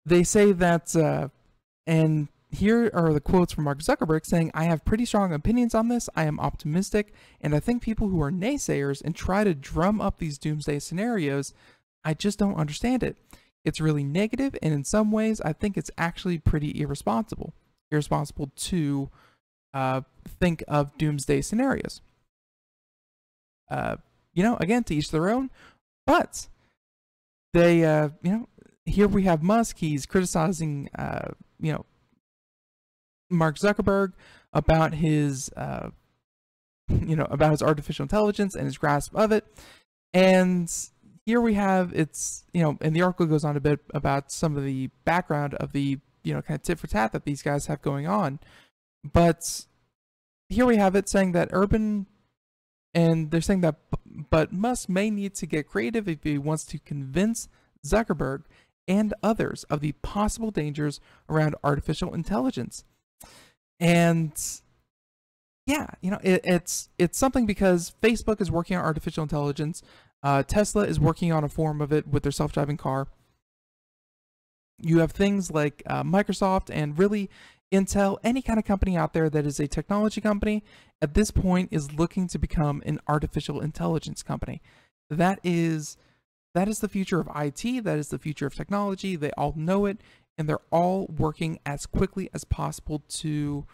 they say that, and here are the quotes from Mark Zuckerberg saying, "I have pretty strong opinions on this. I am optimistic, and I think people who are naysayers and try to drum up these doomsday scenarios, I just don't understand it. It's really negative, and in some ways, I think it's actually pretty irresponsible to think of doomsday scenarios." Again, to each their own, but they, here we have Musk. He's criticizing, Mark Zuckerberg about his, about his artificial intelligence and his grasp of it. And here we have, and the article goes on a bit about some of the background of the, kind of tit for tat that these guys have going on. But here we have it saying that they're saying that, but Musk may need to get creative if he wants to convince Zuckerberg and others of the possible dangers around artificial intelligence. And yeah, it's something because Facebook is working on artificial intelligence. Tesla is working on a form of it with their self-driving car. You have things like Microsoft and really Intel, any kind of company out there that is a technology company at this point is looking to become an artificial intelligence company. That is the future of IT. That is the future of technology. They all know it, and they're all working as quickly as possible to,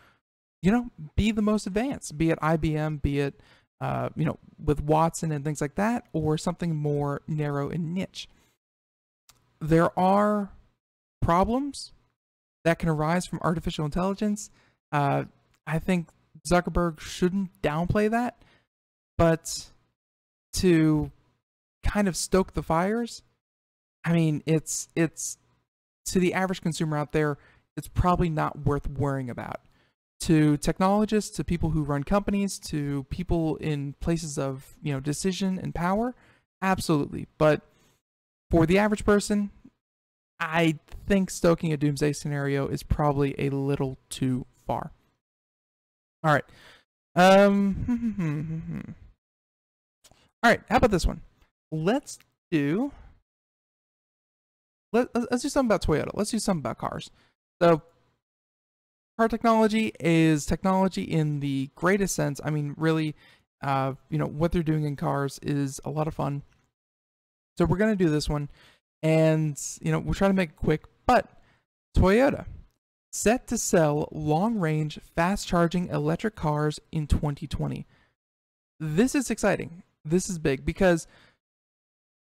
be the most advanced, be it IBM, be it, with Watson and things like that, or something more narrow and niche. There are problems that can arise from artificial intelligence. I think Zuckerberg shouldn't downplay that, but to kind of stoke the fires, I mean, it's to the average consumer out there, it's probably not worth worrying about. To technologists, to people who run companies, to people in places of decision and power, absolutely. But for the average person, I think stoking a doomsday scenario is probably a little too far. All right. All right. How about this one? Let's do something about Toyota. Let's do something about cars. So, car technology is technology in the greatest sense. I mean, really, what they're doing in cars is a lot of fun. So we're gonna do this one. And, we'll try to make it quick, but Toyota set to sell long-range, fast-charging electric cars in 2020. This is exciting. This is big because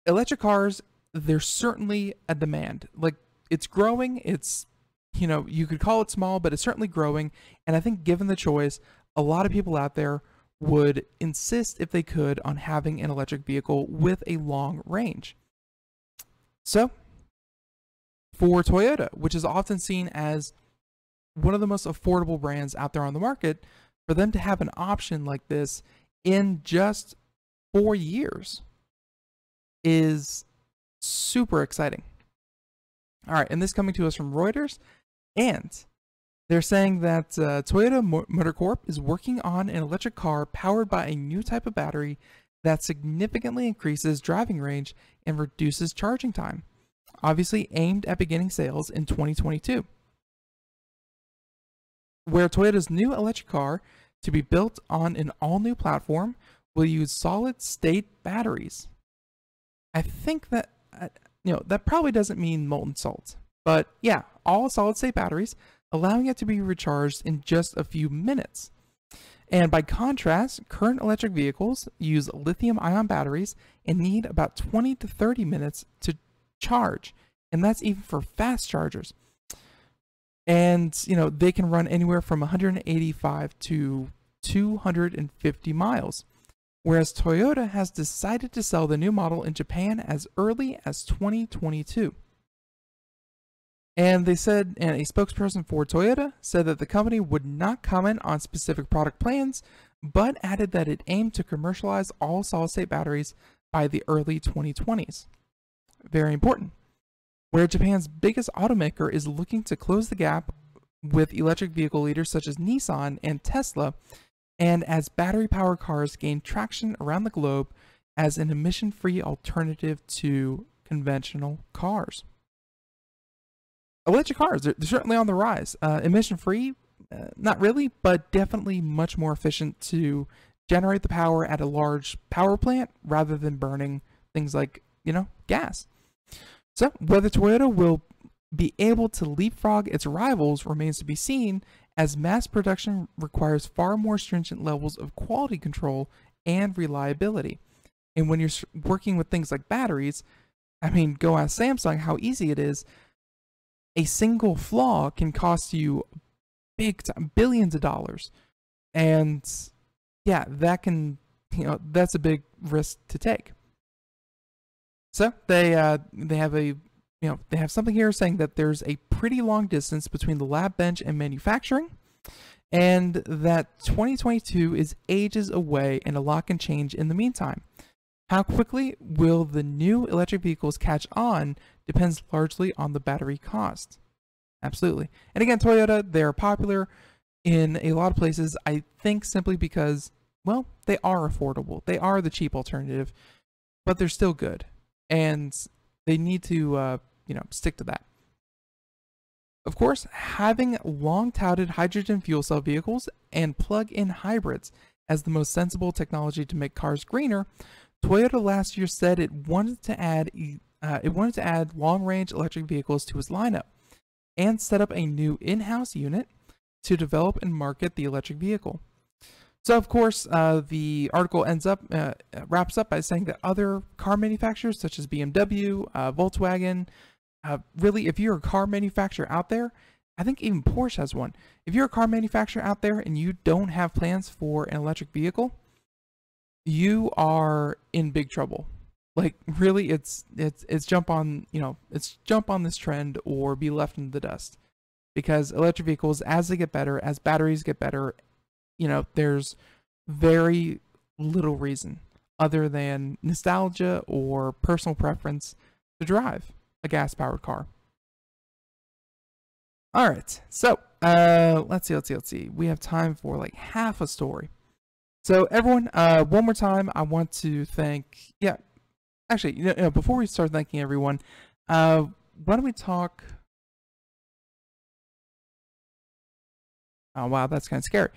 electric cars, they're certainly a demand. Like, it's growing. It's, you could call it small, but it's certainly growing. And I think given the choice, a lot of people out there would insist, if they could, on having an electric vehicle with a long range. So, for Toyota, which is often seen as one of the most affordable brands out there on the market, for them to have an option like this in just 4 years is super exciting. All right, and this coming to us from Reuters, and they're saying that Toyota Motor Corp is working on an electric car powered by a new type of battery that significantly increases driving range and reduces charging time, obviously aimed at beginning sales in 2022. Where Toyota's new electric car to be built on an all-new platform will use solid-state batteries. I think that, that probably doesn't mean molten salt. But yeah, all solid-state batteries, allowing it to be recharged in just a few minutes. And by contrast, current electric vehicles use lithium-ion batteries and need about 20 to 30 minutes to charge. And that's even for fast chargers. And, they can run anywhere from 185 to 250 miles. Whereas Toyota has decided to sell the new model in Japan as early as 2022. And they said, and a spokesperson for Toyota said that the company would not comment on specific product plans, but added that it aimed to commercialize all solid-state batteries by the early 2020s. Very important. Where Japan's biggest automaker is looking to close the gap with electric vehicle leaders such as Nissan and Tesla, and as battery-powered cars gain traction around the globe as an emission-free alternative to conventional cars. Electric cars, they're certainly on the rise. Emission-free, not really, but definitely much more efficient to generate the power at a large power plant rather than burning things like, gas. So whether Toyota will be able to leapfrog its rivals remains to be seen, as mass production requires far more stringent levels of quality control and reliability. And when you're working with things like batteries, go ask Samsung how easy it is. A single flaw can cost you big time, billions of dollars. And yeah, that can, that's a big risk to take. So they have they have something here saying that there's a pretty long distance between the lab bench and manufacturing, and that 2022 is ages away and a lot can change in the meantime. How quickly will the new electric vehicles catch on depends largely on the battery cost. Absolutely. And again, Toyota, they're popular in a lot of places, I think simply because, well, they are affordable. They are the cheap alternative, but they're still good. And they need to, stick to that. Of course, having long-touted hydrogen fuel cell vehicles and plug-in hybrids as the most sensible technology to make cars greener, Toyota last year said it wanted to add long-range electric vehicles to its lineup and set up a new in-house unit to develop and market the electric vehicle. So, of course, the article wraps up by saying that other car manufacturers such as BMW, Volkswagen, really, if you're a car manufacturer out there, I think even Porsche has one. If you're a car manufacturer out there and you don't have plans for an electric vehicle, you are in big trouble. Like, really, it's jump on this trend or be left in the dust. Because electric vehicles, as they get better, as batteries get better, there's very little reason other than nostalgia or personal preference to drive a gas-powered car. All right, so let's see. We have time for like half a story. So everyone, one more time, I want to thank. Yeah, actually, before we start thanking everyone, why don't we talk? Oh wow, that's kind of scary.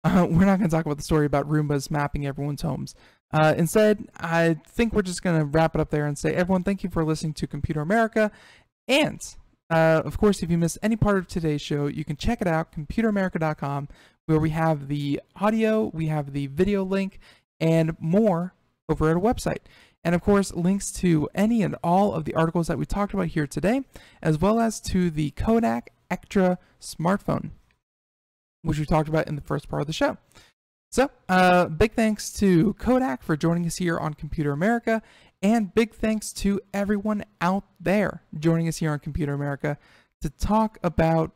We're not going to talk about the story about Roombas mapping everyone's homes. Instead, I think we're just going to wrap it up there and say, everyone, thank you for listening to Computer America. And, of course, if you missed any part of today's show, you can check it out, computeramerica.com, where we have the audio, we have the video link, and more over at our website. And, of course, links to any and all of the articles that we talked about here today, as well as to the Kodak Ektra smartphone, which we talked about in the first part of the show. So, big thanks to Kodak for joining us here on Computer America, and big thanks to everyone out there joining us here on Computer America to talk about,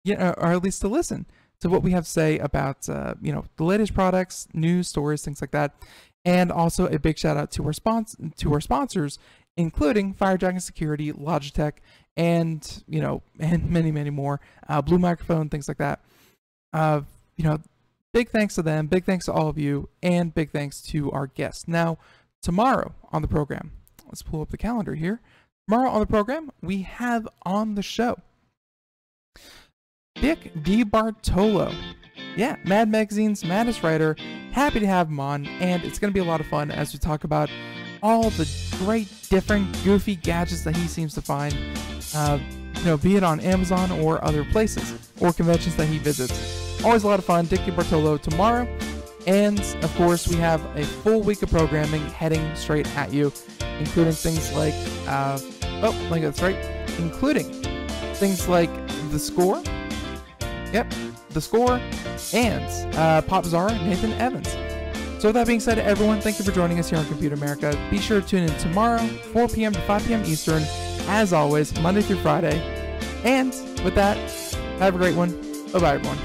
or at least to listen to what we have to say about, the latest products, news, stories, things like that. And also a big shout out to our sponsors, including Fire Dragon Security, Logitech, and many, many more, Blue Microphone, things like that. Big thanks to them, big thanks to all of you, and big thanks to our guests. Now, tomorrow on the program, let's pull up the calendar here. Tomorrow on the program, we have on the show Vic DiBartolo. yeah, Mad Magazine's maddest writer. Happy to have him on, and it's going to be a lot of fun as we talk about all the great, different, goofy gadgets that he seems to find, be it on Amazon or other places or conventions that he visits. Always a lot of fun. Dickie Bartolo tomorrow. And, of course, we have a full week of programming heading straight at you, including things like, including things like The Score. Yep, The Score, and Pop Czar Nathan Evans. So with that being said, everyone, thank you for joining us here on Computer America. Be sure to tune in tomorrow, 4 p.m. to 5 p.m. Eastern, as always, Monday through Friday. And with that, have a great one. Bye-bye, everyone.